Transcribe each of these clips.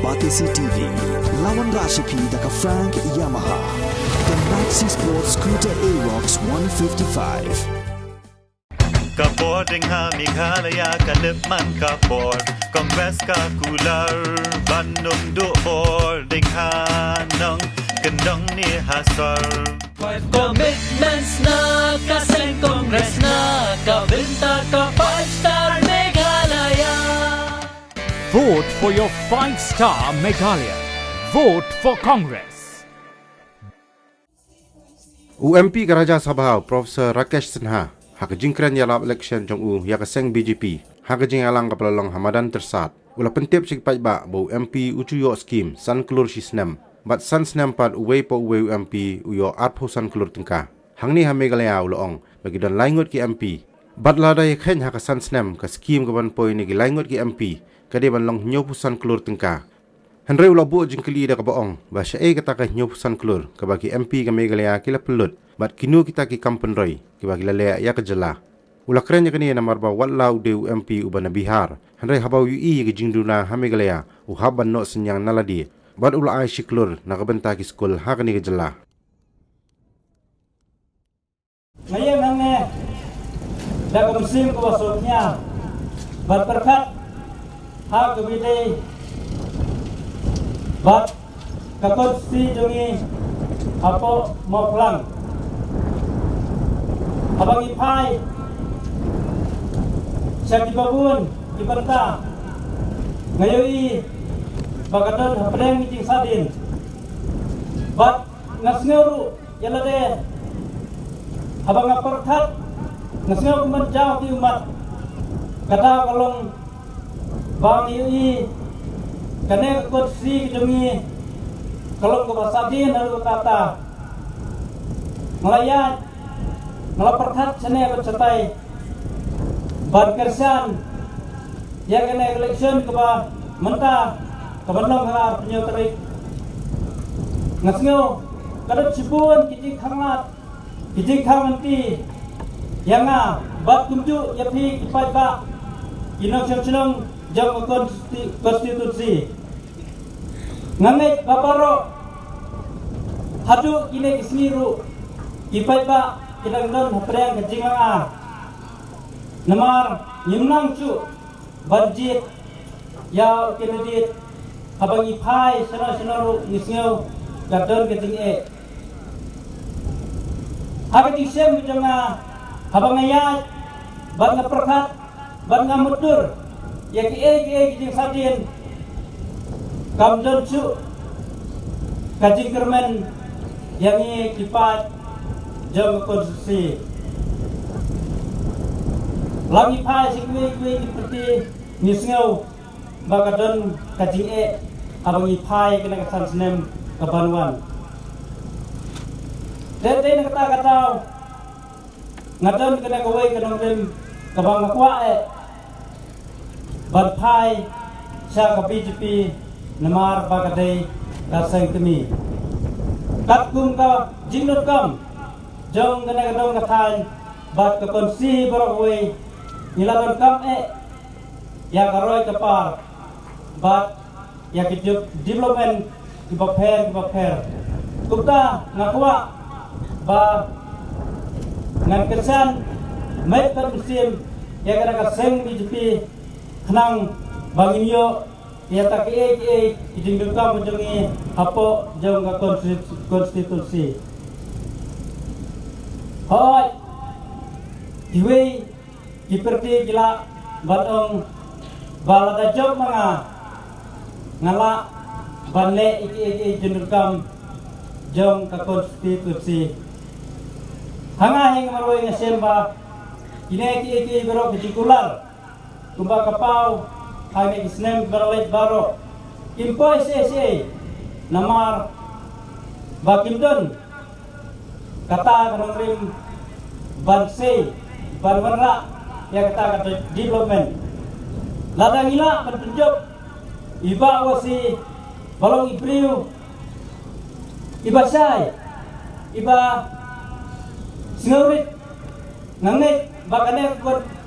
Batisi TV, lawan Rashipi daka Frank Yamaha, dan Maxi Sport Scooter Aerox 155. Kapor ding ha Meghalaya kalipman kapor Kongres ka kular Bandung duor ding ha nang kendong ni hasar Commitments na kaseng Kongres na kabinta ka 5-star Meghalaya. Vote for your 5-star Meghalaya. Vote for Congress. UMP Karaja Sabha Profesor Rakesh Sinha hakajingkran yalap election jong yakaseng BJP hakajing alang kaplalong Hamadan tersat ula pentip sikpai ba bo MP ucuyo scheme san kelur sisnem bat san snem pat uwe po uwe UMP uyo arpo san kelur tengka hangni ha Meghalaya uloong bagi don laingot ki MP bat ladai khen hakasan snem ka scheme kaban poi ni laingot ki MP kade ban long nyopu san kelur tengka Henry ula bu jingkeli da kabaong ba syai kata ka nyopu san kelur ka bagi MP ka Meghalaya kila pelut bat kinu kita ki kampen roy ki bagi lele ya kejela ula keren ya kini namar ba wallau de UMP ubana Bihar Henry habau UI ki jingduna ha Meghalaya u haban no senyang naladi bat ula ai siklur na kabenta ki skul ha kani kejela ngayon nange da musim ko wasoknya bat perkat ha kabide bat kakot si jongi apo moklang abang ipai syaki babun ibanta ngayoi bagadan hapdeng mijing sadin bat ngasngeru yalade abang aperkat ngasngeru kumanjau di umat kata kalong bang yoi kane kursi kejongi kalong kebasadin haru kata melayat melaperkat sene bercetai ban kersan yang kena election keba mentah kebenong ha penyoterik ngasngo kada cibun kijing khangat kijing khanganti yang bat kunju yapi kipai ba inong chelong jang konstitusi nganget babaro hadu kine kisniru kipai ba kidang don hapreng kejingang namar nyimnang cu budget ya candidate habang ipai sana nisnyo gadon kejing habang isem bijanga habang ayat bat ngaperkat bat ngamutur ya ki kijing sadin kamdon cu kajing kermen yang kipat jam konstitusi lagi pai sikwe seperti nisngau bagadon kajing abang ipai kena kesan senem kebanuan dede kata ngadon kena kawai kena rim kabang makwa ban pai sya ka BJP namar bagadai kasang kemi katkum ka jinut kam jong kena kadong kathan bat ka konsi barokwe nilaban kam ya karoy kapar bat ya kijuk development kibaper kupta ngakwa ba ngan kesan met kan musim ya kena kaseng BJP khnang banginyo ya tak kijing kam jongi apo jong ka konstitusi Hoi, diwe diperti gila batong balada job mga ngala banle iki jenurkam jong ka konstitusi hanga hing maroy nga semba ine iki bero kejikular kumba kapau hame isnem berlet baro impoi se namar bakimdon kata kanongrim banse banwarra ya kata development ladang ila pentunjuk iba wasi balong ibriu iba say iba singurit nganget bakane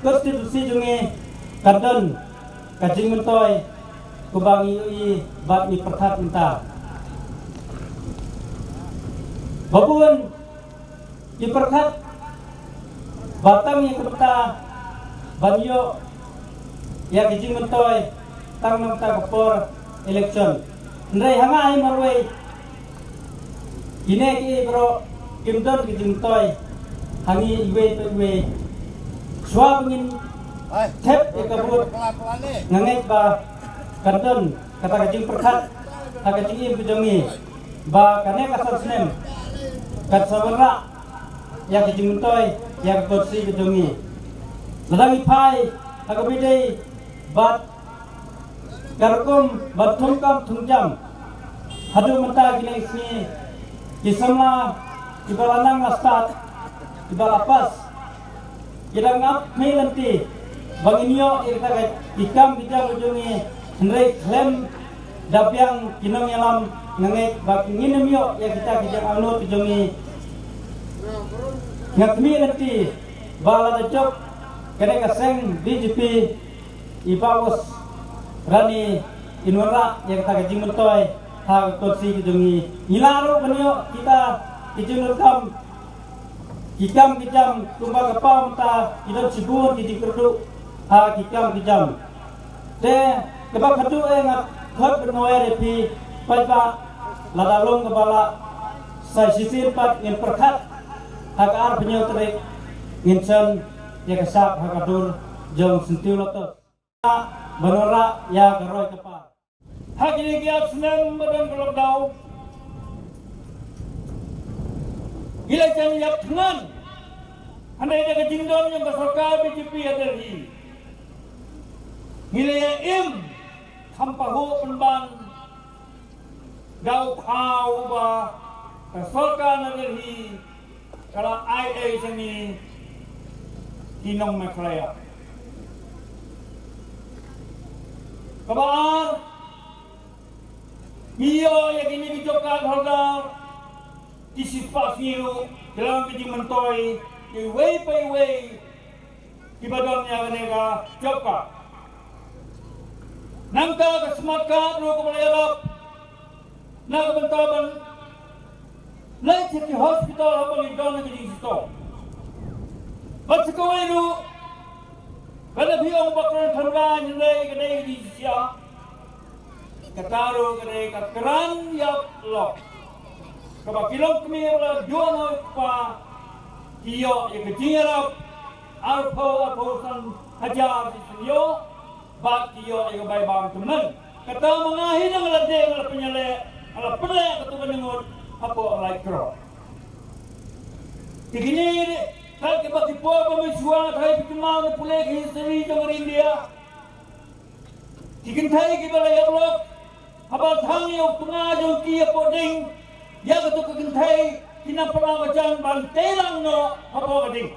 konstitusi jungi kadon kajing mentoy kubangi ui bat mi perkat minta. Babun di perkat batang yang kebeta banyo ya kijing mentoy tang namta kapor election. Ndai hangai marway ine ki bro kimdon kijing toy hangi iwe to iwe swab ngin tep ikabut nganget ba kanton kata kijing perkat kata kijing kujongi ba kane kasar senem kat sabarra ya kijing mentoy ya kursi kujongi ladang ipai agabidei bat karkum batum kam tungjam hadu menta gile isni kisama ibalanang astat ibalapas kidangap melanti banginyo irta ikam bijang ujungi hendrai klem dabyang kinong yalam ngangai bakinginemyo ya kita kijang anu ujungi ngakmi lanti balada jok kene kaseng BJP ibawas rani inwara yang kita kajing mentoy ha kursi kejungi ilaro banyo kita kijung rekam kijam tumbang kapam ta kidam sibur kijing kerdu ha kijam te kebak kadu ngat khot bernoe repi paiba ladalong kepala sai sisir pat ngin perkat hakar penyo terik nginsen ya kesap hakadur jong sentiu lotos menora ya geroy kepal hak ini giat senam badan kelok dau gila jangan yak tengan anda ini kejindon yang bersorka BJP ada di gila ya im kampahu penban dau kau ba bersorka ada di kalau IA sini Tinong Makraya. Kabar, iyo yang ini dijokat harga disifat niru dalam kijing mentoy iway pa iway ibadangnya kanega jokat. Nangka kesemakat lu kemelayarap na kebentaban lain citi hospital apa lidon na kijing sito. Ba't sa kaway no, kada biyong bakran tanggan nilay kadai di siya, kataro kadai katkaran yap lok. Kabakilong kami wala duwan pa, kiyo yung kajingarap, arpo san hajar di sinyo, bat kiyo yung baybang teman. Kata mga hinang ladeng ala penyale, ala pele katuban ngot, apo alay kro. Tigini kalau kita tipuan pemisua, thai pikiman na pulek history jang India. Tikin thai kita layak lok, habal thang yung pengajong kia poding, ya ketuk kikin thai kinapala macam bantelang no habal kading.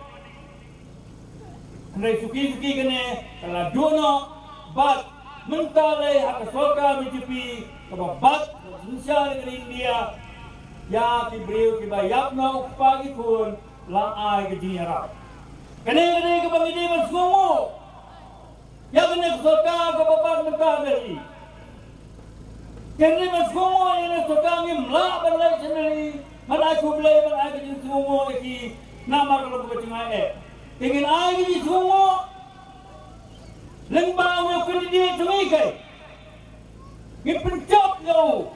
Andai suki kene kalau dono bat mentalai hak soka BJP kebabat Indonesia dengan India, ya kibriu kibayap no pagi pun. Lang ay kejingarap. Kene ke bangidi bersungu. Ya kene soka kebabat mentah dari. Kene bersungu ini soka ngimla balai sendiri. Malai kublai balai kejin sungu iki nama kalau bukan cengai. Ingin ay kejin sungu. Lembang yang kene dia cengai kai. Ngipencap jauh.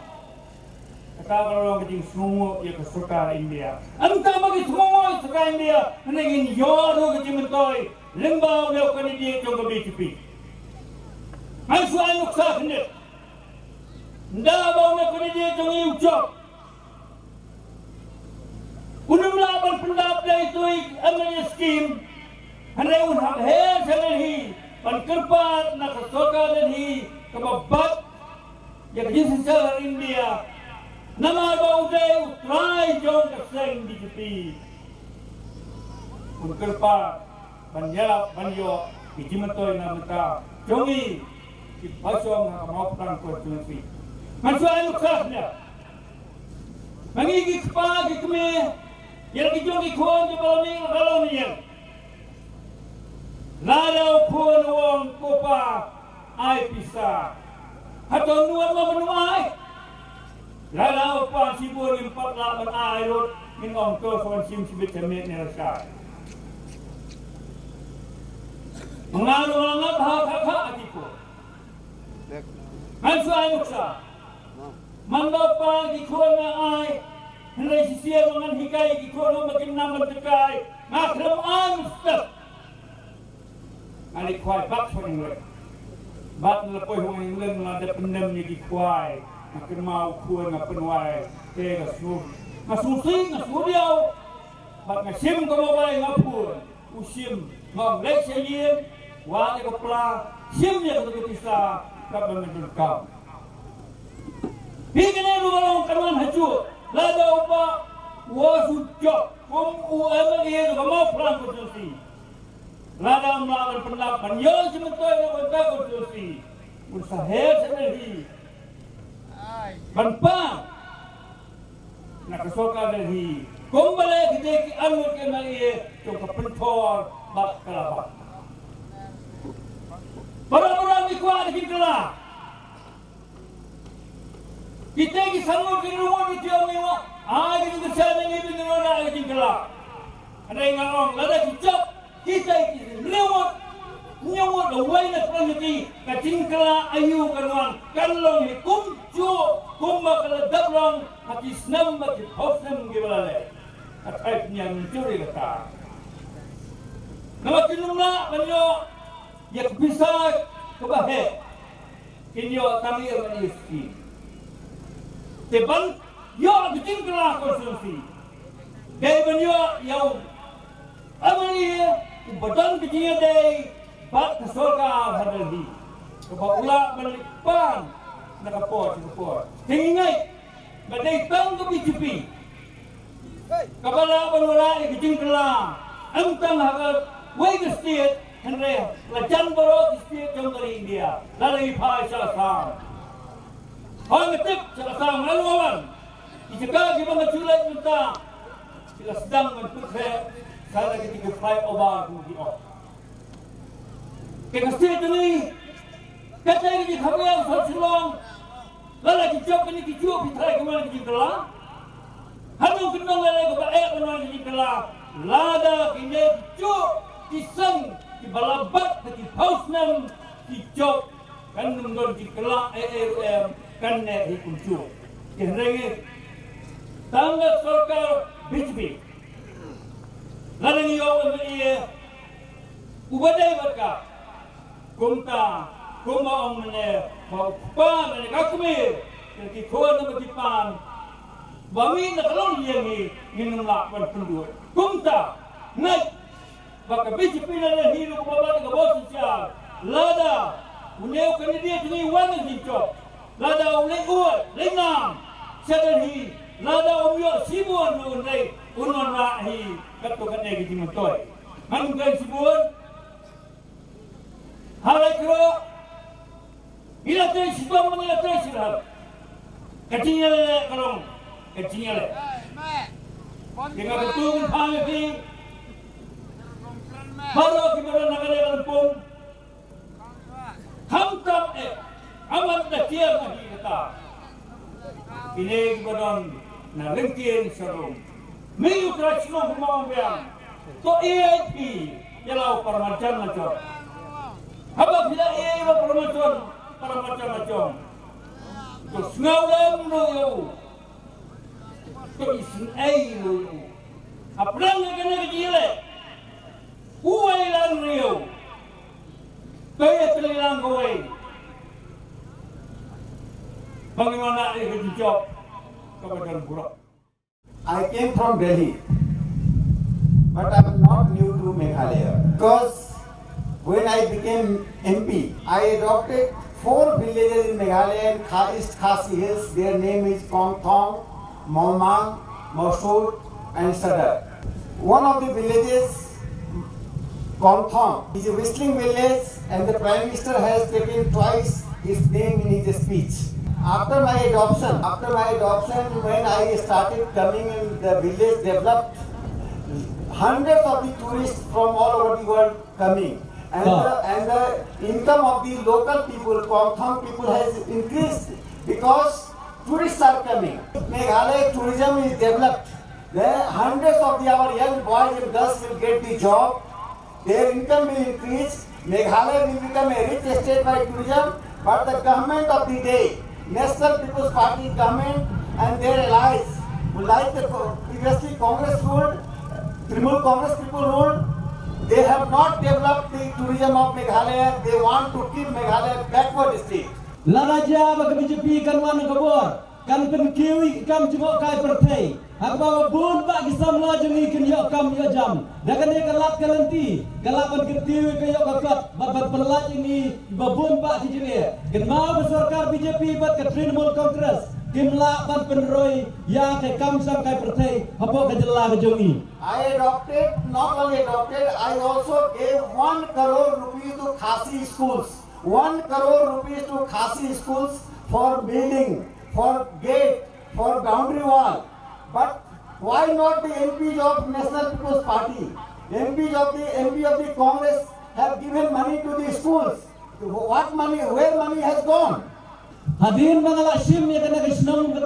Kalau kita semua ya kesukaan India, anta bagi semua kesukaan India, menengin yoru kita mentoy, lembau melakukan dia jangka BJP. Masuk anak sah hendak, nda bau melakukan dia jangka ucap. Unum laban pendapatan itu amalnya skim, hendak unhak her selahi, pankerpat nak kesukaan ini kebabat, ya kejisan India. Nama bau day utrai jong keseng BJP. Unkerpa banyak banyo kijimentoy na mata jongi kipasong na kamautan ko tunsi. Mansuay luksasnya. Mangigit pa gikme yang kijongi kuon di balaming kalong niyan. Ladaw kuon wong kupa ay pisa. Hatong nuan mo manuay. Lalaw pa sibur yung patlaban ayrot min ongko sa sim-sibit sa mit nila siya. Mengalo langat hak-hak ati ko. Hansu ayok sa. Mandapa di ko nga ay henday sisiya mga hikay di ko no makin naman tekay. Ngakram ang step. Alik kway bak sa ngulay. Bat na po'y hong inglen na dependem ni di kway. Makin mau kuwa nga penway. Kaya ngasun. Ngasusing, ngasudiaw. Bat ngasim kamabay nga pun. Usim. Ngong lek siya yin. Wala ka pala. Sim niya katapisa. Kapan menjengkam. Hingga ni luar kaman haju. Lada upa. Wasujak. Kum UMLE juga mau pelan konstitusi. Lada melawan pendapat. Yang sementara yang berdak konstitusi. Usaha sendiri. Banpang. Nak kesoka dari. Kembali kita ki alur KMLE. Jom kepentor. Bak kelabat. Orang-orang di kuat di kelah. Kita ki sanggup di rumah di tiang lima. Kita bersama ini di rumah di kelah. Ada yang ngomong, lada kicap. Kita ki lewat. Nyawat awai nak pergi. Kacing kelah ayu kanuan. Kalong ni kumcu. Kumma kalau dabrang. Hati senam hati hosem gimana. Atai punya mencuri kata. Nama kinumna banyak. Yang bisa kebahaya kinyo kami organisasi teban yo bikin kelah konstitusi day banyo yang amani badan bikin day bat kesoka hadalhi kebaula balipan nakapot tingay badai tang ke BJP kabala banwala bikin kelah amtang hagat wage state Henry, lajan baru istiak jom dari India, lalu ipai Salasam. Orang ngetik Salasam lalu awan. Jika kita menculik minta, kita sedang menputih, saya ketika flyover di off. Kita setiap ini, kata ini kami yang selong, lalu kijab ini kijab kita kemana kelah. Hanung kenal lalu kebaik kemana kelah. Lada kini kijab kisang. Di balabat, di pausnam, di job, kan nunggu di kelak kan di kuncu. Kehrengi, tangga sorkar BJP. Lalu ni orang ini, ubadai mereka, kumta, kuma orang ini, mau pan, ini kakmir, jadi kawan nama dipan, bami nak kalau dia ni minum lakukan pendua, kumta, naik. Baka BJP na hilo kumabati ka bos sosial. Lada, uneo kandidat ni wanang hito. Lada ulay uwal, lingang. Sadalhi, lada umyo sibuan no unay, unon rahi, kato kanay gitimatoy. Manong kayo sibuan? Halay kro, ilatay sibang mga ilatay sila. Kachinyala kalong, kachinyala. Kaya katulong pangaping, baru kita nak ada pun, hamtam amat dah lagi kata. Ini kita nak ringkin serum. Minggu terakhir semua orang to AIP jalau macam-macam. Apa bila AI macam-macam. To sengalam lo, to isin AI lo. Apa yang kena kecil? Uway lang riyo. Kaya lang gawin. Bagaimana ini job kepada buruk. I came from Delhi, but I am not new to Meghalaya. Because when I became MP, I adopted 4 villages in Meghalaya and East Khasi Hills. Their name is Kong Thong, Maumang, Mosur and Sadar. One of the villages, Kong Thong, is a whistling village and the Prime Minister has taken twice his name in his speech. After my adoption, when I started coming in, the village developed, hundreds of the tourists from all over the world coming. and the income of the local people, Kongthong people, has increased because tourists are coming. Meghalaya tourism is developed. There hundreds of our young boys and girls will get the job. Their income will increase. Meghalaya will become a rich state by tourism. But the government of the day, National People's Party government and their allies, who like the previously Congress ruled, Trinamool Congress people ruled, they have not developed the tourism of Meghalaya. They want to keep Meghalaya backward state. La Raja bagi BJP kan wan kabur kan penkiwi kam jengok kai pertai hak bawa bun bak kisam la jengi ken yok kam yo jam dakan dia kelap kalenti kelapan ketiwi ke yok kakat bat pelat ini babun bak ti jengi ken mau bersorkar BJP bat ke Trinamool Congress kimla ban penroi ya ke kam sam kai pertai apa ke jela ke jongi. I adopted, not only adopted, I also gave 1 crore rupees to Khasi schools. 1 crore rupees to Khasi schools for building, for gate, for boundary wall. But why not the MPs of National People's Party, MP of the Congress have given money to the schools? What money? Where money has gone? Hadirin mga sim ya kena kesenong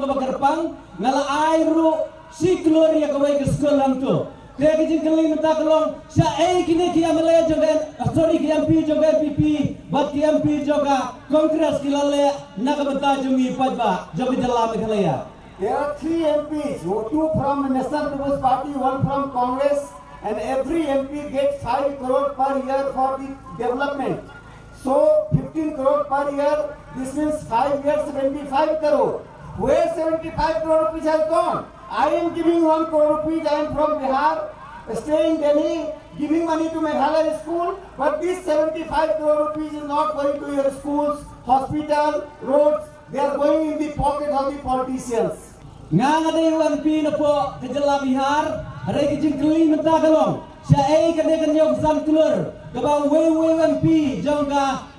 ke bakarpang ngala airu si gloria kawai ke sekolah tu. Dia kecil keling minta kelong. Saya kini kia Malaya juga, sorry kia MP juga PP, bat kia MP juga Kongres kilale nak benta jungi pajba, jogi jala Meghalaya. There are 3 MPs, 2 from National People's Party, 1 from Congress, and every MP gets 5 crore per year for the development. So 15 crore per year, this means 5 years 75 crore. Where 75 crore rupees has gone? I am giving 1 crore rupees. I am from Bihar, stay in Delhi, giving money to Meghalaya school, but this 75 crore rupees is not going to your schools, hospital, roads. They are going in the pocket of the politicians. Ngang ada UMP na po kejala Bihar, ada kecil keling minta kelong. Saya kena yok sam telur, kebang UMP jangka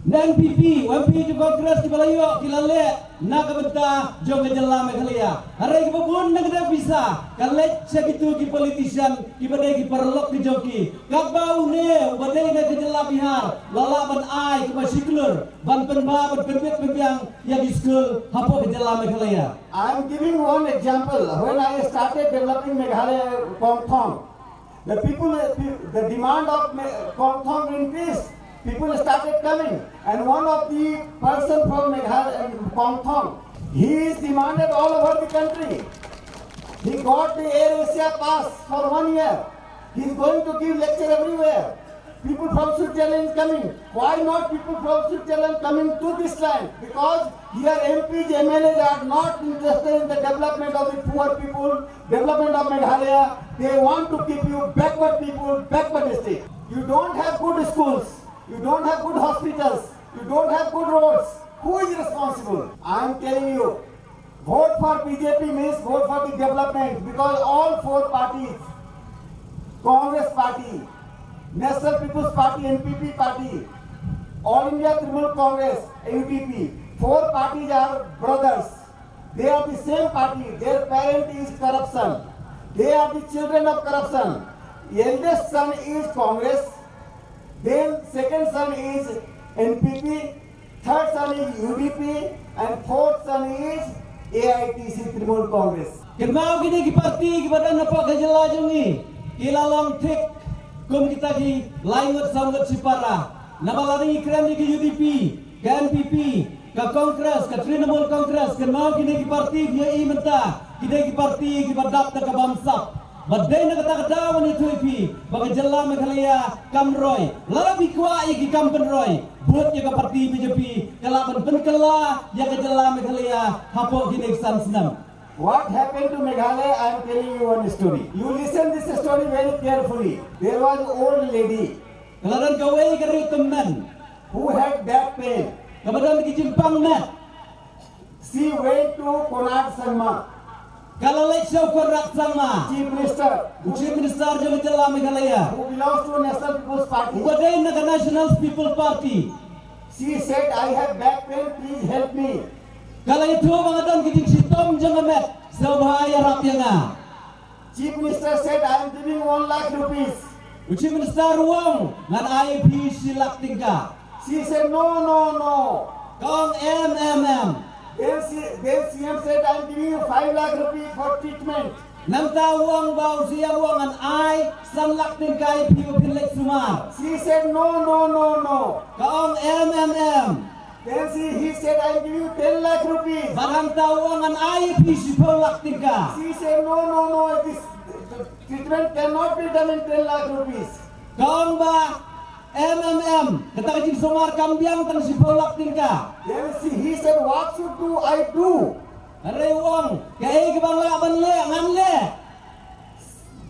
NPP, UMP di Kongres di Balayo, kilale nak benta jong kejala Meghalaya. Hari kebun negara bisa, kalau segitu ki politician, ki badai ki perlok ki joki. Kabau ne, badai ne kejala Bihar, lala ban ai ke basiklur, ban penba ban perbet yang di school, hapo kejala Meghalaya. I am giving one example. When I started developing Meghalaya Kongthong, the demand of Kongthong increased. People started coming, and one of the person from Meghalaya and Kongthong, he is demanded all over the country. He got the Air Asia pass for 1 year. He is going to give lecture everywhere. People from Switzerland coming. Why not people from Switzerland coming to this land? Because here MPs, MLAs are not interested in the development of the poor people, development of Meghalaya. They want to keep you backward people, backward state. You don't have good schools. You don't have good hospitals. You don't have good roads. Who is responsible? I am telling you, vote for BJP means vote for the development, because all 4 parties, Congress Party, National People's Party, NPP Party, All India Trinamool Congress, UTP, 4 parties are brothers. They are the same party. Their parent is corruption. They are the children of corruption. Eldest son is Congress. Then second son is NPP, third son is UDP, and fourth son is AITC Trinamool Congress. Kenapa gini ki parti ki badan apa kejala jungi, kilalong tik kum kita ki laingot sangat sipara, nabalari krem ki UDP, ke NPP, ke Kongres, ke Trinamool Congress. Kenapa gini ki parti dia imenta, kita ki parti ki badap ke bangsa. Badai na kata-kata wani tuipi, bagi jala Meghalaya kamroy, lalabi kuat iki kampenroy, buat ya parti BJP, kalaban penkala ya ke jala Meghalaya, hapo kineksan senam. What happened to Meghalaya? I am telling you one story. You listen this story very carefully. There was an old lady. Kaladan kawai kari teman, who had back pain. Kabadan kijimpang na. She went to Konark Sangma. Kalau leksa Konark Sangma, Chief Minister jom jala Meghalaya, who belongs to National People's Party. Badai na National People's Party. She said, I have back pain, please help me. Kalau itu mga dan kijing sitom jangan met, sebahaya rap yang Chief Minister said, I am giving 1 lakh rupees. Uchi Minister Wong ngan IAP silak tingka. She said, no. Kong MMM. Then CM said, I'm giving you 5 lakh rupees for treatment. Namta Wong bau siya Wong ngan I sanlak tingka IAP upilek sumar. She said, no. Kong MMM. Then he said, I'm giving you 10 lakh rupees. Barang tawang ngan IAP sipolak tingka. She said, no, this treatment cannot be done in 10 lakh rupees. Kong ba MMM kata kecil sumar kambiang tang sipolak tingka. Then he said, what should I do? Aray Wong kaya kebangla banle nganle.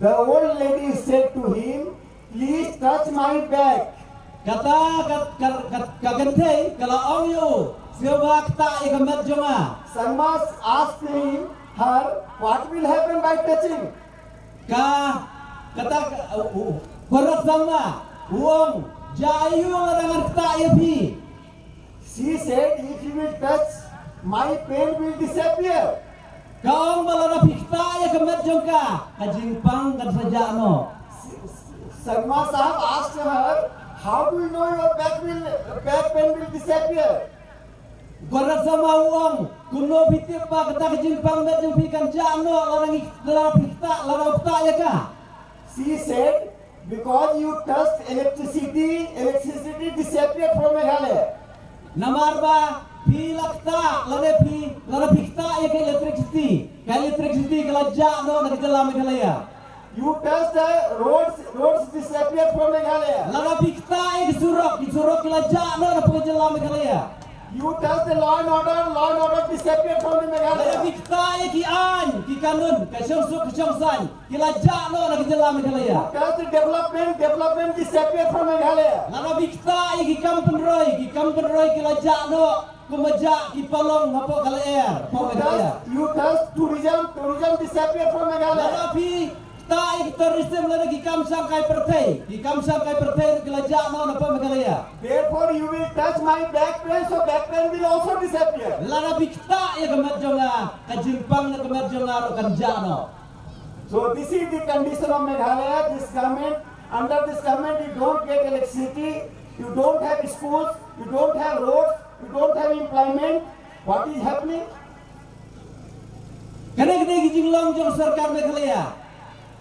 The old lady said to him, please touch my back. Kata kagantay kalau ong yu siwak ta ikamat jonga. Sangmas asked her, what will happen by touching? Kata korat sama Wong jayu ngadangan ta yapi. She said, if you will touch, my pain will disappear. Kaong balana pikta ikamat jongka kajimpang kan saja no. Sangma Sahab asked her, how do you know your back pain will disappear? Korat sama Wong kuno bitip pa kata kajimpang met jong pikan jano larang pikta larang pikta ya ka. She said, because you touched electricity disappeared from Meghalaya. Namar ba pilakta lare pikta ya ka electricity kala jano nagdala Meghalaya. You touched the roads disappeared from Meghalaya. Lara pikta ya disurok kala jano nagdala Meghalaya. You touched the law and order disappeared from the Lara Meghalaya. pikta ya ki kanun kasyongsan kala jano nagdala Meghalaya. Touched the development disappeared from Meghalaya. Lara pikta ya ki kampenroy kala jano kumaja ki palong hapo kala air po Meghalaya. You touched tourism disappeared from Meghalaya. Lara pikta ya ki tourism lara ki kamsang kai pertai kala jano na po Meghalaya. Therefore, you will touch my back pain, so back pain will also disappear. Lara pikta ya kemerjonga kajimpang na kemerjonga ro kan jano. So this is the condition of Meghalaya. Under this government, you don't get electricity, you don't have schools, you don't have roads, you don't have employment. What is happening? Kene ki jinglong jong sarkar Meghalaya.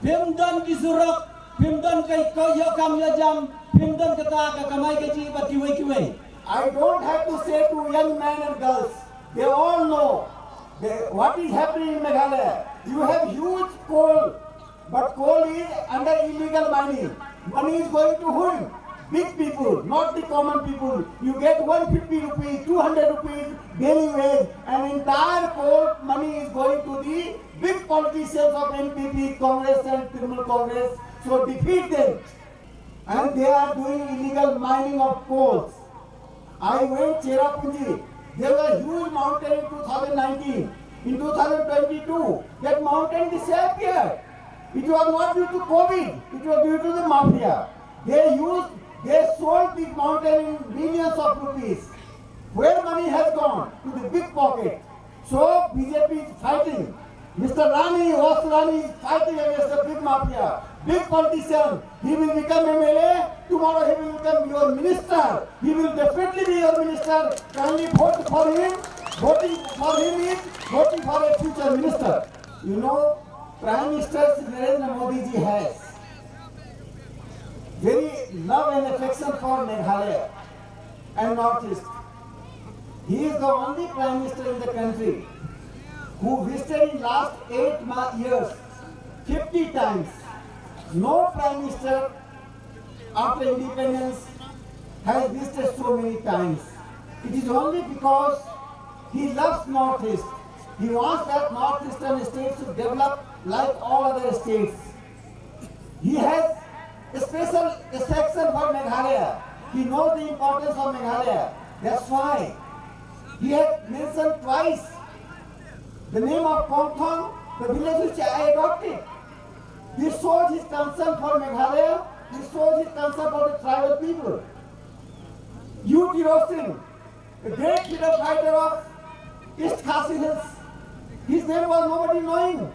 Pimdon ki surok, pimdon kai koyo kam ya jam, pimdon kata ka kamai ke chi ba kiwai. I don't have to say to young men and girls. They all know what is happening in Meghalaya. You have huge coal, but coal is under illegal mining. Money is going to whom? Big people, not the common people. You get 150 rupees, 200 rupees daily wage, and entire coal money is going to the big politicians of NPP, Congress and Trinamool Congress. So defeat them. And they are doing illegal mining of coals. I went Cherrapunji. There was a huge mountain in 2019. In 2022, that mountain disappeared. It was not due to COVID. It was due to the mafia. They sold this mountain in millions of rupees. Where money has gone? To the big pocket. So BJP is fighting. Mr. Rani is fighting against the big mafia. Big politician. He will become MLA. Tomorrow he will become your minister. He will definitely be your minister. Kindly vote for him. Voting for him is voting for a future minister. You know, Prime Minister Narendra Modi ji has very love and affection for Meghalaya and Northeast. He is the only Prime Minister in the country who visited in last 8 years 50 times. No Prime Minister after independence has visited so many times. It is only because he loves Northeast. He wants that Northeastern states to develop like all other states. He has a special section for Meghalaya. He knows the importance of Meghalaya. That's why he had mentioned twice the name of Kongthong, the village which I adopted. This shows his concern for Meghalaya. This shows his concern for the tribal people. U. Tiro Singh, a great freedom fighter of East Khasi Hills. His name was nobody knowing.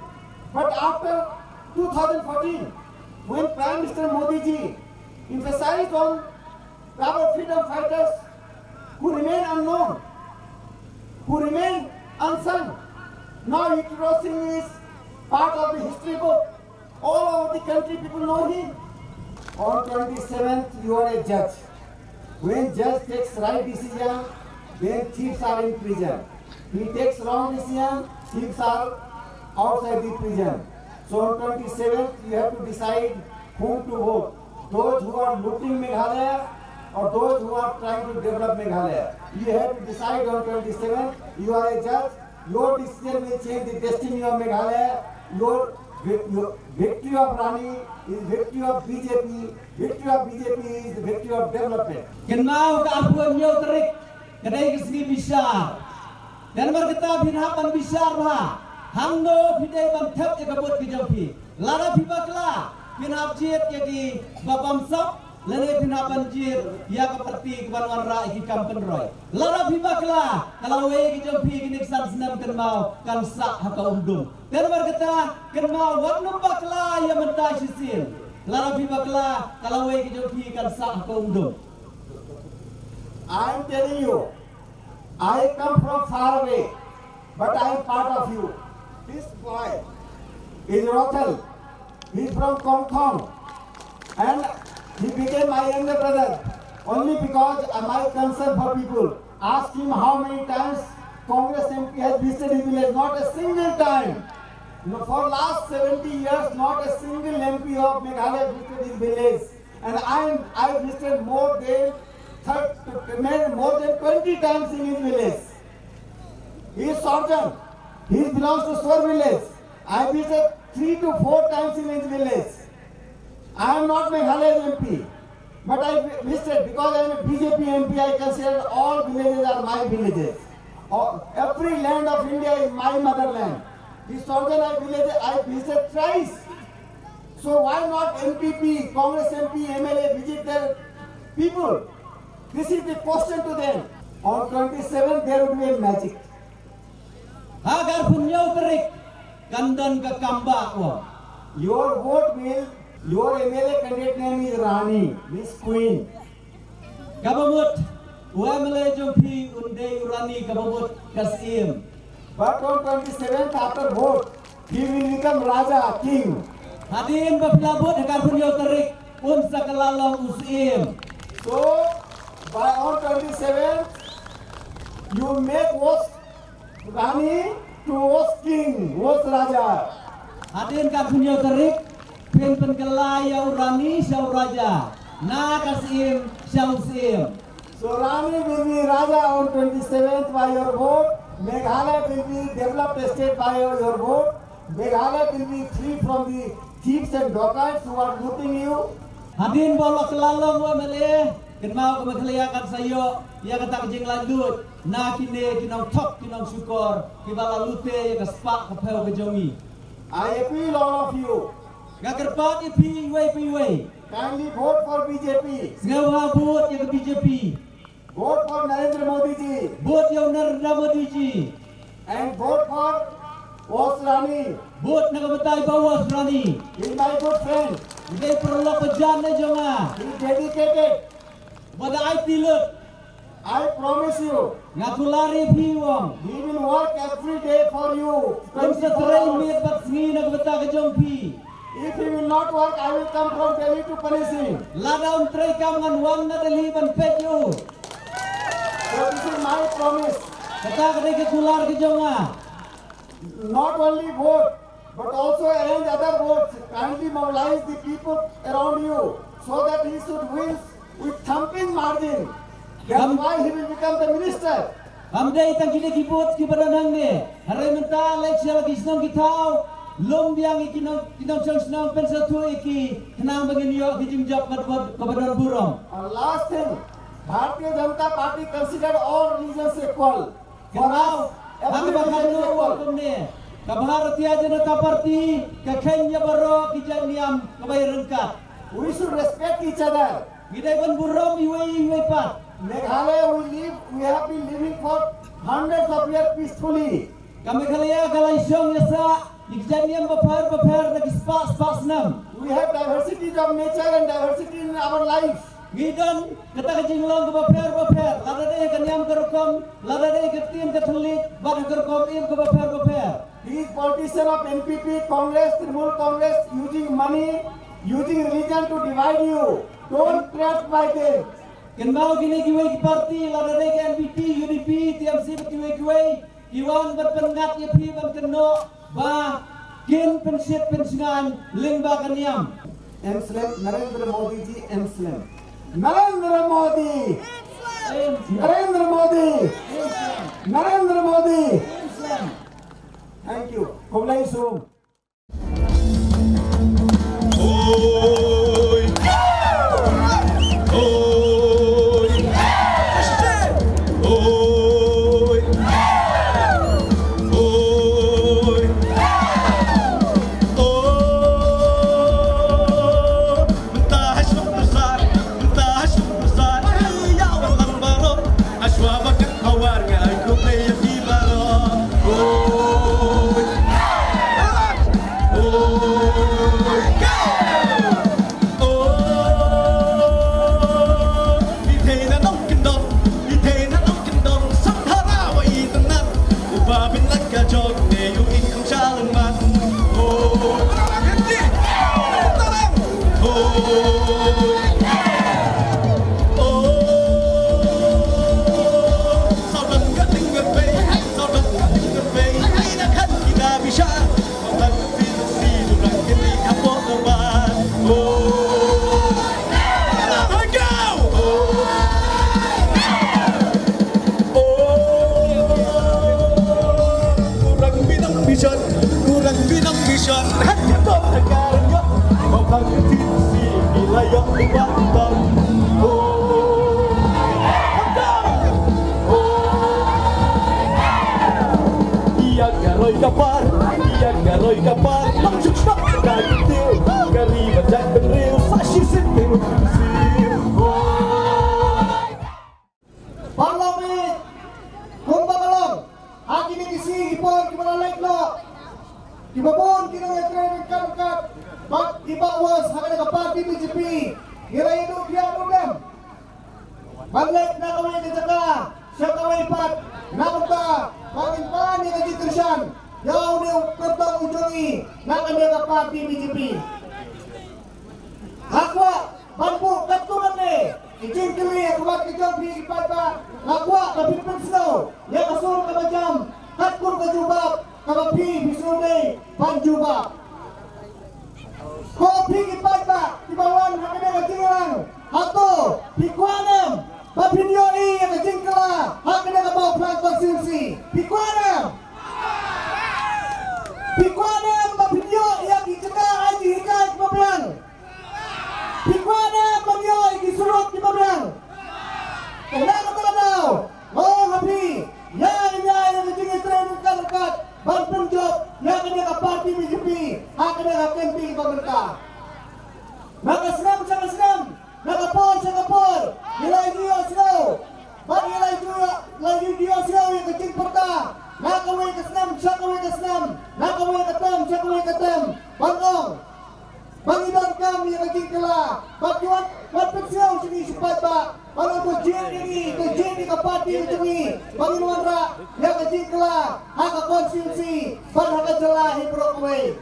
But after 2014, when Prime Minister Modi ji emphasized on our freedom fighters who remain unknown, who remain unsung. Now Yugdal Singh is part of the history book. All over the country people know him. On 27th, you are a judge. When judge takes right decision, then thieves are in prison. He takes wrong decision, thieves are outside the prison. So on 27th, you have to decide whom to vote. Those who are looting Meghalaya or those who are trying to develop Meghalaya. You have to decide on 27th. You are a judge. Your decision will change the destiny of Meghalaya. Your victory of Rani is victory of BJP. Victory of BJP is the victory of development. Kenal keapuan nyo terik kedai kesini besar. Dan merkata binhapan besar lah. Hangno bidai bantap ya kabut kejampi. Lara bibaklah binhap jit jadi babam sap. Lene binhapan jit ya keperti kebanuan rai ki kampen roy. Lara bibaklah kalau we kejampi kini kesan senam kenmau kan sak haka undung. Dan merkata kenmau warnum baklah ya mentah sisil. Lara bibaklah kalau we kejampi kan sak haka undung. I am telling you, I come from far away, but I am part of you. This boy is Rothel. He is from Kongthong, and he became my younger brother only because of my concern for people. Ask him how many times Congress MP has visited his village. Not a single time. No, for last 70 years, not a single MP of Meghalaya visited his village, and I visited more than 20 times in his village. He is surgeon. He belongs to Swar village. I visited 3 to 4 times in his village. I am not Meghalaya's MP, but I visited because I am a BJP MP. I consider all villages are my villages. Every land of India is my motherland. This surgeon I visited thrice. So why not MPP, Congress MP, MLA visit their people? This is the question to them. On 27th, there will be a magic. Agar punya terik kandan ke kambak wah. Your vote will, your MLA candidate name is Rani, Miss Queen. Kabamut, UMLA jompi undai Rani kabamut kasim. But on 27th, after vote, he will become Raja, King. Hadirin bapilabut agar punya terik pun sakalalong usim. So, by on 27th, you make was Rani to was King, was Raja. Hadirin kan punya terik pin kelaya Rani syau Raja. Na kasim syau sim. So Rani will be Raja on 27th by your vote. Meghalaya will be developed state by your vote. Meghalaya will be free from the thieves and dacoits who are looting you. Hadirin bolak kelalong UMLA. Kenal ke Meghalaya kan sayo ya kata kejeng lanjut na kini kinong top kinong syukur kibala lute ya kaspak kapel kejongi. I appeal all of you, Gagerpat ipi way kindly vote for BJP. Sengawa bot ya ke BJP. Vote for Narendra Modi ji Bot ya Narendra Modi ji. and vote for Was Rani. Bot na kabatay bawas Rani. He is my good friend. Hindi perlu pejan na jonga. He is dedicated. Bada ay tilot. I promise you, Ngatulari piwang. he will work every day for you. Kung 24 sa tray hours. mit pat singi na kabata ka jompi. If he will not work, I will come from Delhi to punish him. Ladaw tray kam ngan wang na daliban petyo. So this is my promise. Kata ka ka tular ka jonga. Not only vote, but also arrange other votes. Kindly mobilize the people around you so that he should win with thumping margin. That's why he will become the minister. Hamday tang kini kibot kibaranang ne. Haray menta leksya lagi senang kitau. Lom biang ikinong senang pensa tu iki kenang bagin yo kijing job kabadan burong. And last thing, Bharatiya Janata Party considered all religions equal. For us, Ang every bakal religion is no equal. wakom ne. Kabharatiya Janata Party ka Kenya baro kijang niam kabay rengkat. We should respect each other. Giday ban burong iway pat. Meghalaya we have been living for hundreds of years peacefully. Kami kalaya kalay siyong yasa Ikjaniam bapar lagi spas nam. We have diversity of nature and diversity in our life. Gidan kata kajing long bapar. Lada deh kaniam kerokom, lada deh ketim ketelit, bad kerokom im bapar. These politicians of NPP, Congress, Trinamool Congress, using money, using religion to divide you. Don't trust by them. Kenal gini kiwai parti, lada deh ke NPP, UDP, TMC kiwai, iwan berpengat ya pi berkeno, bah kin pensingan limba kaniam. Muslim Narendra Modi ji, Muslim. Narendra Modi. Narendra Modi. Narendra Modi. Thank you. Kublai Sum. Parliament, kumbakalong, akin ikisi ipon kimalalek lo, ibabon kinawetren kalukat, bak ibawas hakan ka parti BJP, iraino dia mudam, balik na kawin ka jaka, siya kawin pat, nakunta, pangimpan ni kajitrisan, yaw ni kertong ujungi, nakanya ka parti BJP. Hakwa, bambu katunan ni, Ijin kili kuat kijang di ipata lakwa kapit pensno ya kasur kabajam hakur kajubab kapapi bisunde panjubab kopi ipata tibawan hakene kajingang hato pikwanem papinyoi ya kajingkala hakene kabau plan konstitusi pikwanem papinyo ya kijaka aji hikai kepabian pikwanem papinyo surut di Mabrang. Kenapa tahu? Oh happy. Yang jadi tren dekat banten job yang ada parti BJP, akan ada camping pemerintah. Maka senam, maka pon. Nilai dia slow. Bagi nilai juga, lagi dia slow yang kecil perta. Maka we kesenam, maka we ketem. Bangong. Panginoon kami yang naging kala, pagkiwan, magpagsiyaw sini sipat ba, parang kajini kapati yung sini, Panginoon ra, yang naging kala, haka konstitusi, para haka jala, hibrokwe.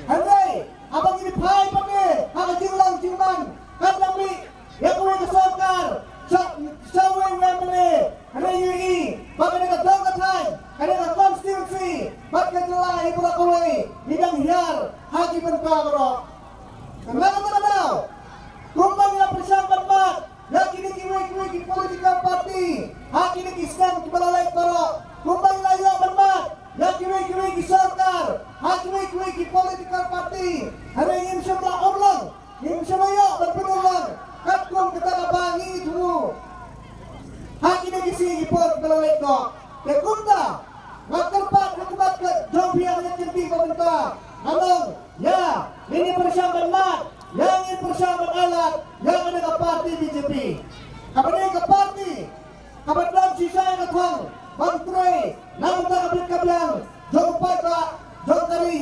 Handay, abang ini pahai pake, haka jinglang jingman, katami, yang kuwi kesokar, sawe wemene, handay yui, baka nagadong katay, handay konstitusi, baka jala, hibrokwe, hidang hiyar, haki penkamro. Kenapa? Kumpang yang persiapan mat, yang kini kiwi politika parti, hak ini kiskan kibalalai toro. Kumpang layu mat, yang kiwi kisarkar, hak kiwi politika parti. Hari ini semua orang, ini semua yuk berpenulang. Katkum kita kabangi dulu. Hak ini kisi kibalalai toro. Kekunta, ngaterpat ke jombiang yang tinggi pemerintah. Anong, ya, ini persiapan mat, yang ini persiapan alat, yang ada ke parti BJP. Kapan ke parti, kapan dalam sisa yang ketong, bantui, namun tak kabit kabilang, jom pai tak, jom kari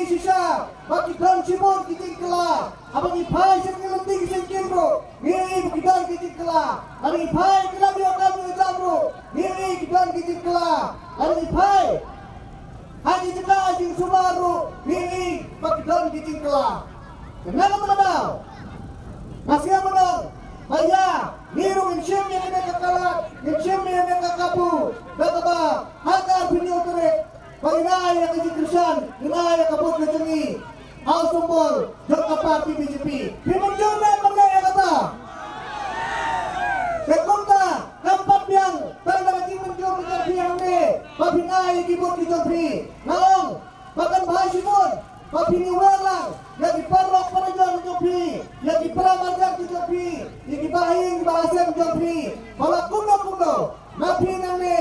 sisa bagi dan Simon kijing kela abang ipai sing lenting kijing kinro ngiri kidan kijing kela hari ipai kela dia kamu jamro ngiri kidan kijing kela hari ipai haji jeka jing sumaru ngiri bagi dan kijing kela kenapa menang masih menang Maya, niru insyam yang ada kekalat, insyam yang ada kekabu, databa, hagar pinyo turek, palinay yang kejikrisan, inay yang kabut kecengi, hal sumbol, jangka parti BJP. Pimenjur na yang kata. Sekunta, kampat yang, tanda kajing menjur dengan pihang ni, papinay kibut kijongpri, naong, bahkan bahas simon, papini walang, yang diparok penajam kijongpri, yang diperamarjam kijongpri, yang dibahing bahasa kijongpri, kalau kuno, napi nane,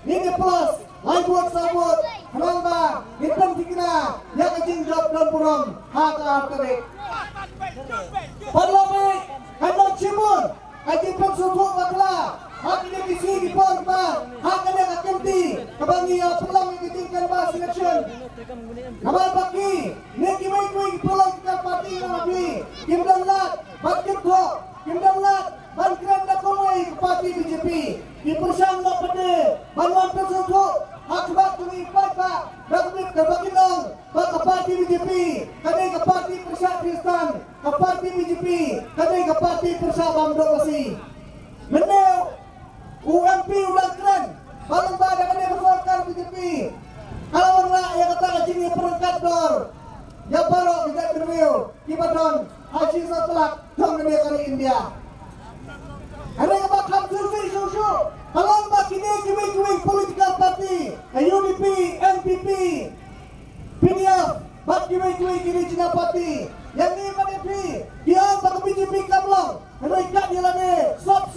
ini plus, lain buat sabut, kenapa, hitam tikina, yang kajing job dan puram, haka terik. Parlamen, kandang simon, kajing pensutuk bakla, hak ini kisi di porta, hak ini kakenti, kebangi yang pulang mengizinkan bahas election. Kamal baki, neki baik pulang kita parti nabi, kimdan lat, bakit ho, kimdan lat, bangkiran dak kumai ke parti BJP, di persang dak pede, banuan pensutuk, hak sebab kami pada, dakbit terbagi dong, ke parti BJP, kadai ke parti Persat Kristan, ke parti BJP, kadai ke parti Persat Bamdokasi. Meneu UMP ulang keren, balong badan kadai kesuarkan BJP. Kalau orang yang kata sini perangkat dor, yang baru tidak berwil, kibadon, haji setelak, jangan dia kali India. Ada yang bakal susu, kalau mbak ini kiwing political party, UDP, NPP, PDF, bak kiwing kini Cina party, yang ini KDP, dia bak BJP kablong, mereka dia lagi, sop,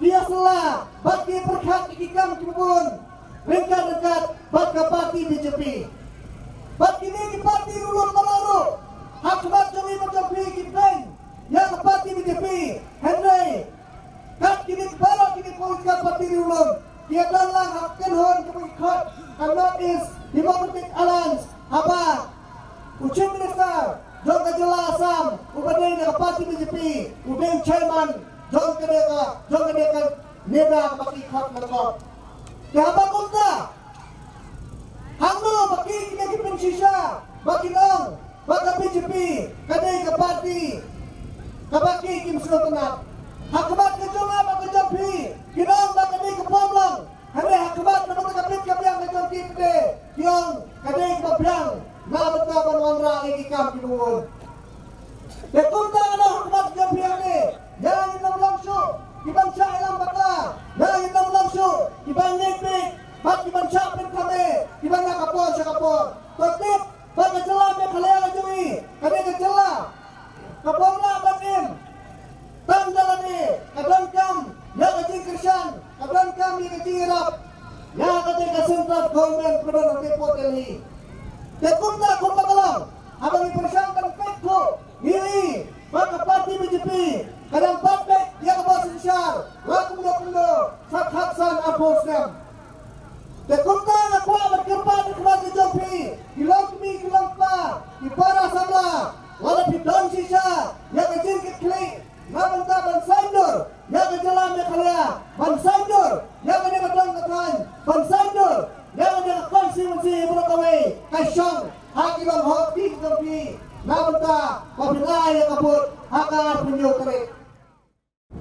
dia salah, bagi berkat ikam kibun, dekat bak ke parti BJP, bak ini di parti ulun Mararu, hak bak kami mencoba kipen, yang ke parti BJP, Henry. Kat kini baru kini politika parti ulun. Dia dalam hak kenhon kemenkat and not is Democratic Alliance. Apa? Ucap minister, jom kejelasan, ubadai dengan parti BJP, ubeng chairman, jom kedeka, neda baki hak mereka. Kenapa kota? Hangno baki kini kipen sisa, baki nong, baka BJP, kadai ke parti, kabaki kim sudah tenat. Hakibat kejolak bak kejampi, kinong bak kadai kepomlang, hari hakibat namun kapit kabiang kejampi pede, kiong kadai kebabiang, na betul banuan rai ikam kinuun. Dekunta ano hakibat kejampi ini, yang inam langsung, dibansya ilang bakla, yang inam langsung, dibang nyekpik, bak dibansya pin kami, dibang nakapor sa kapor. Totip, bak kejelah me kalaya kejui, kadai kejelah, kepomlang banim, Tandalani, kadangkam, yang kecil Kristian, kadangkam yang kecil Arab, yang kecil Central Government Perdana Depot Delhi. Tekunta kurma kalang, abang ipersangkan petko, ngiri, baka parti BJP, kadang partek yang kebas besar, lakundo, sakhaksan aposnem. Tekunta ngakwa berkepat di keluarga Jampi, kilang pa, di para sabla, walau bidon sisa, yang kecil keklik, namun tak bansandur, yang kejelam yang kalian, bansandur, yang ada ketang, bansandur, yang ada konsimensi berkawai, kasyong, hakiman hoki kepi, namun tak, pabinai yang kabut, hakar penyuterik.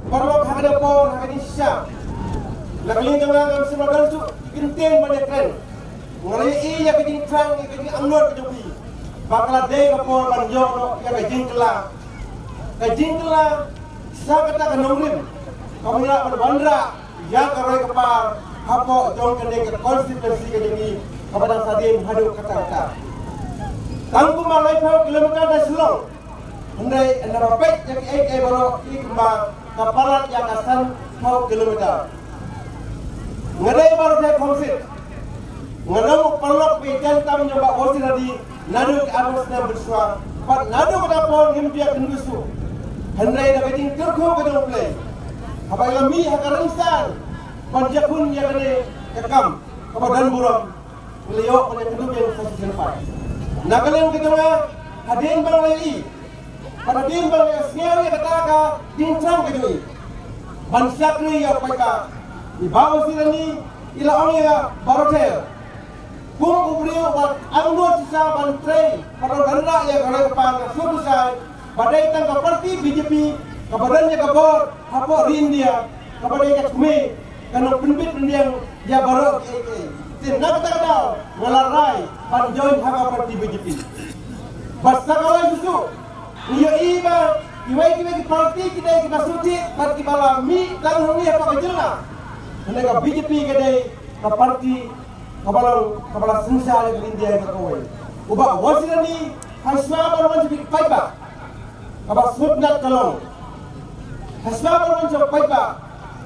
Perlok hakada pon, hakada sisa, lakuin jangan dalam sebadan tu, kinten banyak keren, ngalai yang kejing trang, yang kejing amnor kejopi, bakal day kapor banjong, yang kejing kelah, saya katakan nombrim, kamu nak berbandra, yang keroi kepar, hapok jong kedai ke konstitusi kedai kepada sadim haduk kata-kata. Tangku malai pau kilometer dah selong, hendai anda rapet yang baru ikembang kaparat yang asan pau kilometer. Ngadai baru saya konfit, ngadau perlok pejan kami nyoba bosi tadi, nadu ke abusnya bersuara, pat nadu ke dapur himpiak kendusu. Hendai dah kecing kerko ke dalam play. Apa yang mi hakaran insan, panjakun yang kena kekam, kepada burung, beliau pada kedua yang satu selepas. Nagalang kita hadin balai pada din balai sengaja kata ka din trang kejui bansak ni ya paika di bawah sini ni ila orang ya barotel kung ubriu bat angdo sisa bantrei pada ganda ya kalau kepang suatu saya badai tangga parti BJP kabarannya kabor hapo di India kabadai kat kumi kana penbit pendiang ya baru tin nak kata ngalarai pan join haka parti BJP basta kawai susu iyo iba iwai ki parti kita suci bat ki bala mi lang hungi apa kajela nega BJP kedai ka parti kabala sensa le India ka kawai uba wasirani hasma balwan bi paiba kaba subnat kalong hasma balwan so paiba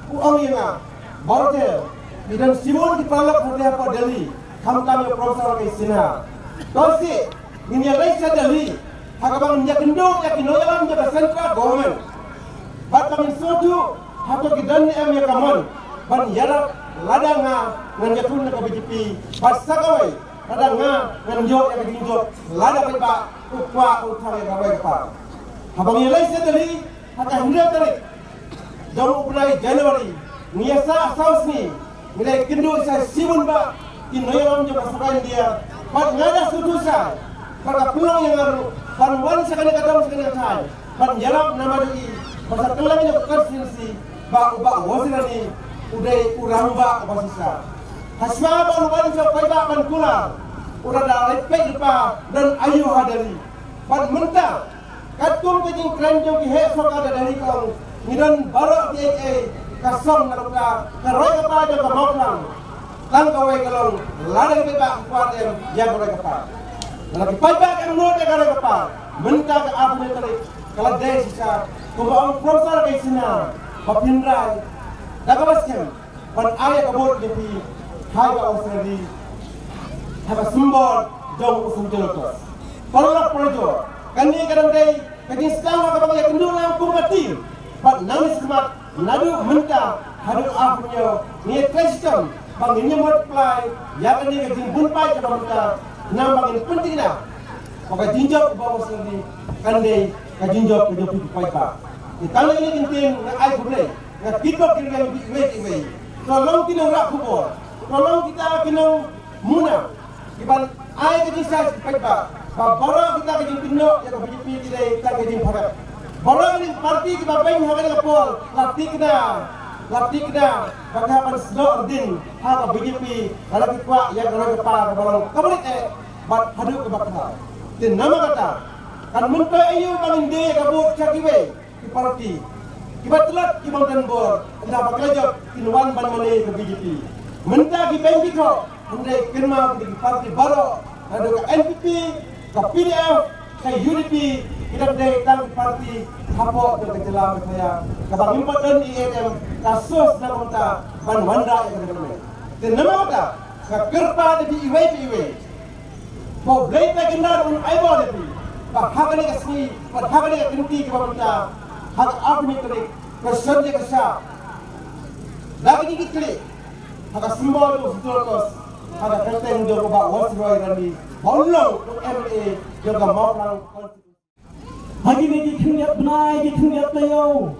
uang yang barotel dan Simon di palak hati apa Delhi kami Profesor Kaisina tosi menyalai Delhi hakabang nyakendong yakinoyalan jaga central government bat kami suatu hato kidan em yakaman ban yarak ladanga nganjatun ke BJP bat sakawai ladanga nganjok yakajinjok lada pa ukwa utang yakawai pa habang yalai Delhi haka hindra tarik jauh mulai Januari niasa asaus ni mulai kendu saya Simon ba kinoyalan jaga sukan dia bat ngada sudusa pada pulang yang baru panwan sekali kata pan jalan nama di pasal kelam yang konstitusi ba wasirani udai uramba basisa hasma panwan sampai ba pan kula udah dah lepek depa dan ayu hadari pan mentah katung kejing keranjong ki hek sok ada dari kau ngidan barok di kasong naruka karoi kapa aja ka moklang tang kawai kalong ladang beba kuat yang koroi kapa lagi pajak yang menurut negara kepal mentah ke apa yang tadi kalau dia sisa kumpang Profesor Kaisina Bapindrai dah kabaskan pan ayat kabur jadi hai ka Australia hai simbol jauh usung jelotos palak projo kani kadang day kini sekarang ka bang kendu lang kumati pan nangis kemat nadu mentah hadu apunya ni Kristen bang ini multiply ya kani ke bunpai ke mentah nambang ini penting na maka jinjok ke bawah sendiri kandai ka jinjok ke jopi ke paipa ditala ini penting na ay boleh na kidok kira iwe tolong kita rak kubur tolong kita kena muna iban ay ke jisa ke paipa bara kita ke jing pindok ya ke BJP kita ka ke jing parat bara ini parti kita bain hagan ke pol latih kita bagaimana sedok din hak BJP kalau kita yang kalau kepala kalau kamu bat hadu ke bakal dan nama kata kan menteri ayu bangin de kabut cakiwe di parti kibat telat kibang dan bor anda bakal job inwan ban mane ke BJP mentah ki bengi ko anda firma di parti baru ada ke NPP ke PDF ke UDP kita de kan parti hapo ke jelam saya kabang import dan IAM kasus na konta ban wanda ke depan dan nama kata ka kerpa di iwe Kau beli tak kenal pun ayah lebih. Hak ni kasih, hak ni kenti ke bawah hak apa ni klik, kerja kerja. Lagi ni klik, hak simbol tu betul kos, hak kerja yang jauh bawah wasroi rani, bolong MA juga mau orang. Hagi ni kita benai, kita tayo.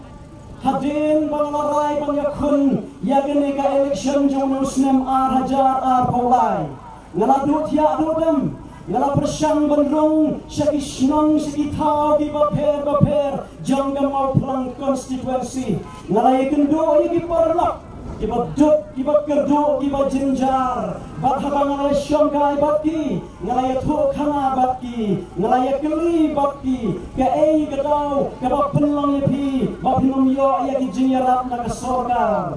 Hadin banglarai bangyakun, yakin eka election jauh nusnem hajar polai. Ngaladut ya dudem. Ngala persang bandung sakisnong sakitau di baper jangan mau pelang konstituensi ngala ikendo iki parlak kiba duk kiba kerdu kiba jenjar bat habang ngala syongkai batki ngala yathu khana batki ngala yakli batki ke ei gadau ke ba penlang yapi ba pinum yo ya ki jinyarat na ka sorkar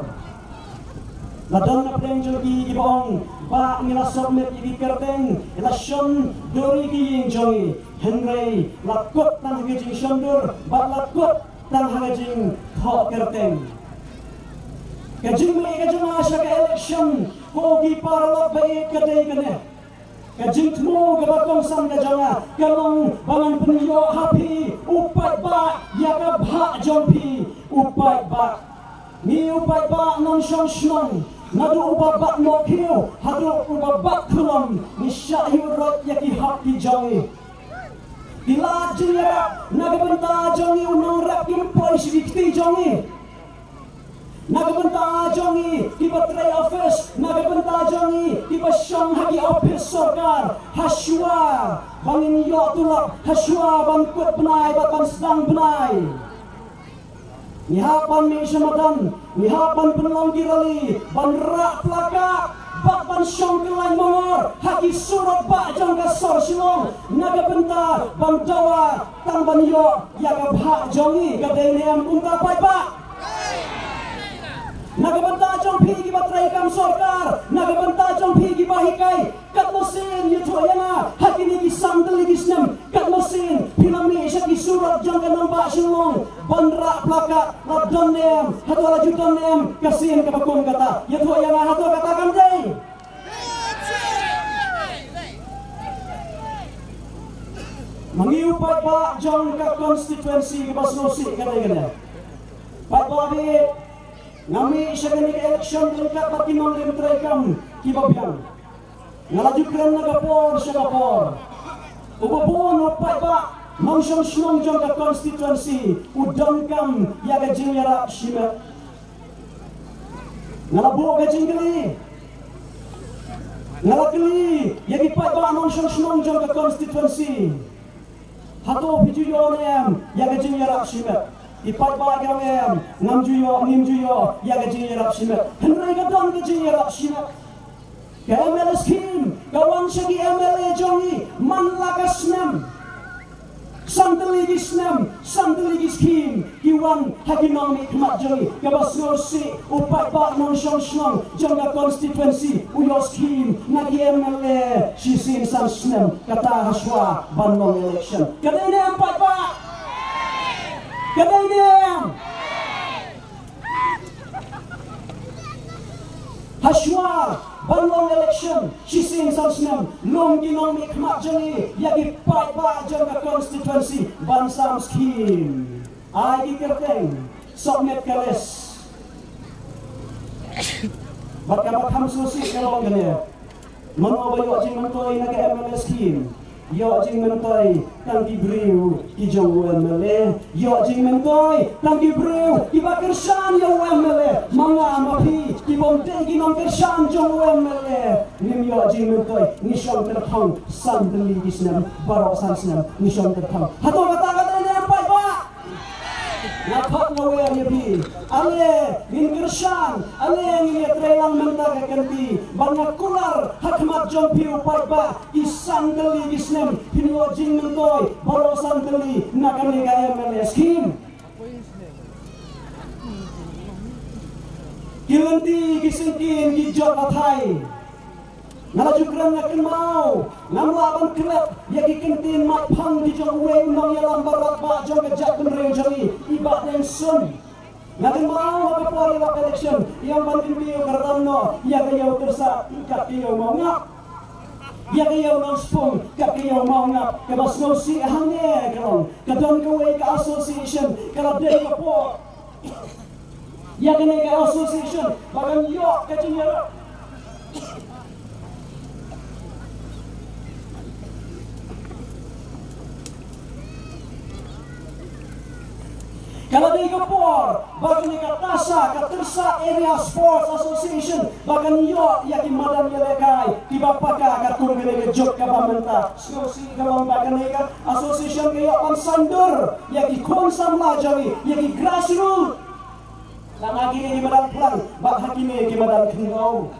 ladang na prenjogi gibong ba ngila sommet iki kerteng election dori ki yengjoi henry lakot tan hagajing shondur ba lakot tan hagajing tho kerteng kajing me kajing asha ka election ko gi parlo bae kadai kane kajing tmo ga batong sam ga janga kalong balan punyo happy upat ba ya ka bha jompi upat ba ni upat ba non shong shong nadu ubabak mokhiu hadu ubabak khulom ni syahiu rot yaki hak ki jongi ila jira nagabanta jongi unang rap kim pois vikti jongi nagabanta jongi ki batray office nagabanta jongi ki basyang hagi office sarkar haswa bangin yo tulak haswa bang kut benai ban sedang benai nihapan mesyamadan nihapan penelong girali ban rak plakak bak ban syong kelai mongor haki surat bak jang kasor silong naga bentar ban dawa tang ban yo yaga bhak jongi gadai neam unta pai bak naga bentar jong pigi batrai kam sorkar naga bentar jong pigi bahikai kat mesin yutoyana haki ni kisam teli kisnem kat mesin pilami syaki surat jang kanang bak silong ban rak plakak ladon neam hatu lajudan neam kasin kabakung kata yutoyana hatu kata kamdai mengiu pai jong ka konstituensi ke basnosi kadai-kadai pai di ngami syagani ke election dekat bagi manglim traikam kibabiang ngalaju keren nagapor syagapor ubabon pai mangsyong syong jong ka konstituensi udangkam yaga jingyara shimet ngalabu ka jinggali ngalakli yagi pai mangsyong syong jong ka konstituensi hato pijuyo nem yaga jingyara shimet ipat bagam em ngam juyo yaga jingyara shimet henry gadon ka jingyara shimet ka MLA scheme kawan syagi MLA jongi man lakasnem Santeli scheme kiwan hakinomi khmat jongi kabasnosi upat bak non shong jonga konstituensi uyo scheme nagi MLA shisin sansnem kata haswa banong election kadai ne empat bak kadai ne haswa banong election shisin sansnem long ginong khmat jongi yagi pat ba jonga konstituensi bansam scheme ai kerteng submit kales bakam susi kalau gane mano bayo jing mentoi naga MLA scheme yo jing mentoi tang di briu ki jong MLA yo jing mentoi tang di briu ki bakirsan yo MLA manga mapi ki bomte ki non kirsan jong MLA nim yo jing mentoi ni shong terthang san deli gisnam barok san snam ni shong terthang hato kata ni apa ba napak ngawe ni bi ale min kirsan ale ni trailang menta ka kanti banga kular hakmat jong piu pai ba isan deli gisnam pinyo jing mentoi barok san deli nakani ga MLA scheme kilanti kisingkin gijot athai nalaju kran nakin mau namla ban klep yagi kentin mat phang di jong we nong yalam barat ba jong gejak penreng jari iba den sun nakin mau ka pori la election yang bantin bio kartanno yaga yau tersa ikat yo mau ngap yaga yau nong spung kat yo mau ngap ka basnosi hange kalong kadon ka we ka association kala de ka po yaga ne ka association bagan yo ka jinyara kalau dia por bagi katasa katersa area sports association bahkan yo yakin madan yelekai tiba paka katur gede jok ka pamenta sosi kalau bahkan eka association ke yo sandur yakin konsam lajari yakin grassroots lagi ni madan plan bak hakime ke madan kengau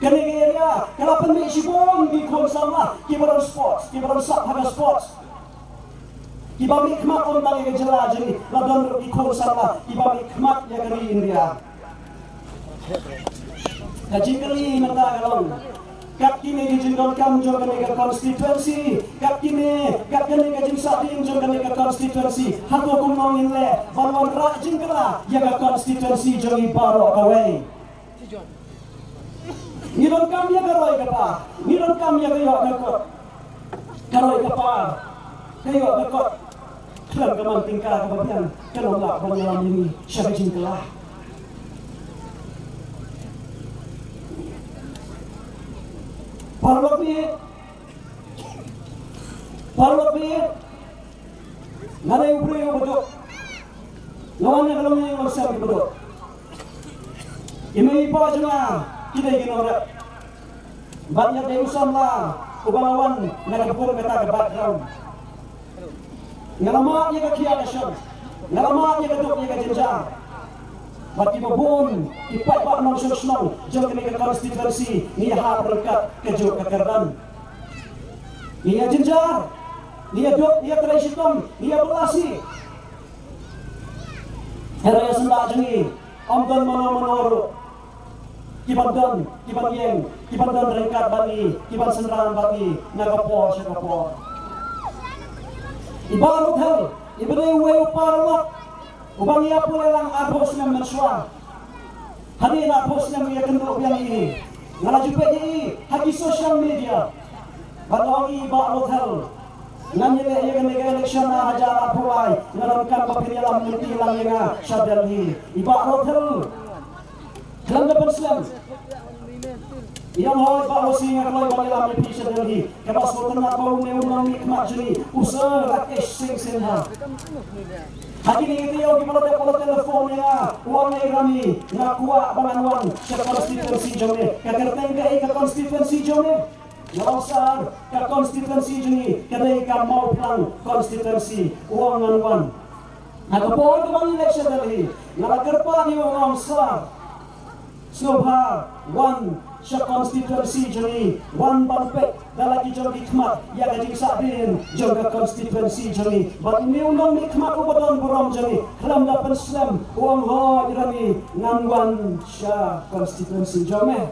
kene area kalau pemik sibon di konsam lah kibaran sports kibaran sak haga sports ibami khmat on bagi ke jela jeni ladon ikho sala ibami khmat ya kali India kaji kali mata galon kap kini dijindon kam jo kene ke konstituensi kap kini ke jingsa din jo kene ke konstituensi hatu kum nongin le balon ra jingkala ya ke konstituensi jo ibaro kawe ngiron kam ya garoi kapa ngiron kam ya yo ke garoi kapa kayo ke Kelam kaman tingkah kebabian Kenolak banyalam ini Syabajin telah Parlopi ngalai upre bodo lawannya kalau yang bersama bodo ini pa juna kita ingin orang banyak dari usamla ubalawan nagapur meta ke background ngalamat ye ka kiya kasyon ngalamat ye ka duk ye ka jenjang bati babon ipat ba nang sosnong jeng kini ka konstitusi ni ha berkat kejo kekerdan ni jenjar dia duk, dia tradisional, dia belasi. Era yang sendak jengi, amdan mana-mana kiban yeng, kiban rengkat bani, kiban senderang bani, nagapor syakapor. Ibarat hal, ibadai uwe uparlok, ubang ia pula lang apos ng menswa. Hadi na apos ng iya kenduk yang ini, ngalajupet ini, hagi social media. Batawan ibarat hal, Namanya yang election na hajara puai ngaramkan papirialam mentilang yang syadalhi ibak rotel kelam dapat Islam yang hoy bawa singa kalau balilam di syadalhi kebas botan nak bau neunang nikmat jeni usaha Rakesh Singh Sinha hati ni kita yang kita dapat telefon ya uang rami ngakua banganuan ke konstitusi jome kagerteng ke konstitusi jome Nawasar ke konstitusi jeni kadai ka mau plan konstitusi uang anuan. Nagapon ko bang election dali. Nalakarpa ni uang sar. Subha one sa konstitusi jeni one banpet dalagi jong hikmat ya gajing sabin jong ka konstitusi jeni. Bat ni undang hikmat ubadan buram jeni. Kelam dapat Islam uang ho irani nganwan sa konstitusi jome.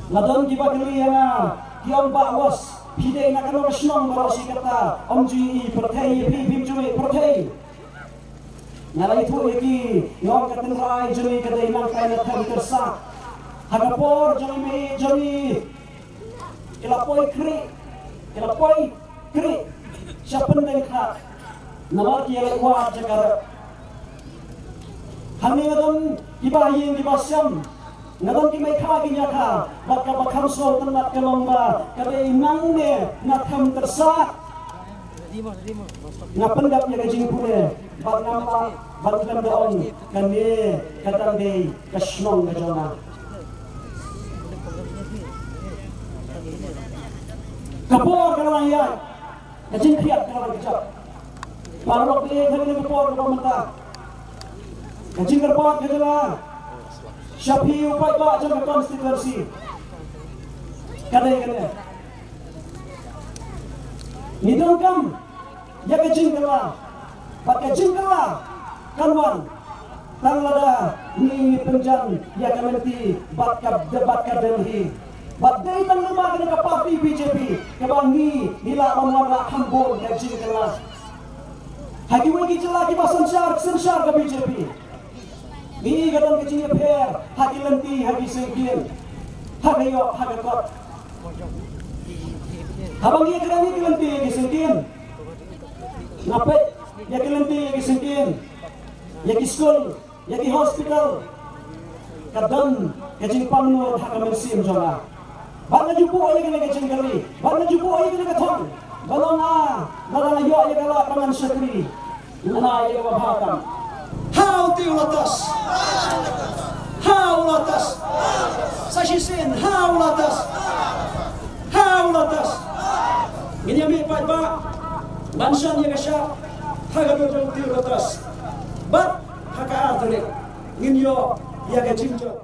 Ladon kiba keliana kiam bawas pide na kano rasnong barosi kata omji pertei pim jumi pertei nalai tu eki ngong katen rai jumi kadai nang kaina tham tersa hagapor jumi kelapoi kri siapen dengkha nabar kiai kuat jagar hani ngadon kiba yeng kiba syam ngadon ki mai kha ki nya kha baka bakham so tanat kalomba kadai nangne natham tersa ngapendap nya gajing pule bak nama bak daon kane kadang dei kasnong gajona kapor kalang ya gajing kriat kalang kejap parok le khane kapor ko mata gajing kerpat gajala Syafi upai ba jang konstitusi kadai nidong kam ya kajing kala kanwan tanglada ni penjang ya kamenti bat debat ka Delhi bat dei tang nama ka parti BJP kabangi nila mamara hambol kajing kala hagi wagi jela ki sensyar ka BJP Ini gadon kecil per, hagi lenti, hagi sengkin, hagayo, hagakot. Habang ia kerani kelenti, hagi sengkin. Napet, ya kelenti, hagi sengkin. Ya ki school, ya ki hospital. Kadon kecil pangno hagaman sim jona. Bana jupu aja kena kecil kali, bana jupu aja kena ketong. Balona, nara yo aja kala pangan sekri, nara aja wabhatam. How latas sashisin how latas ginyami pa bansan ya kasya hagado latas bat haka atrik ginyo ya gajinjo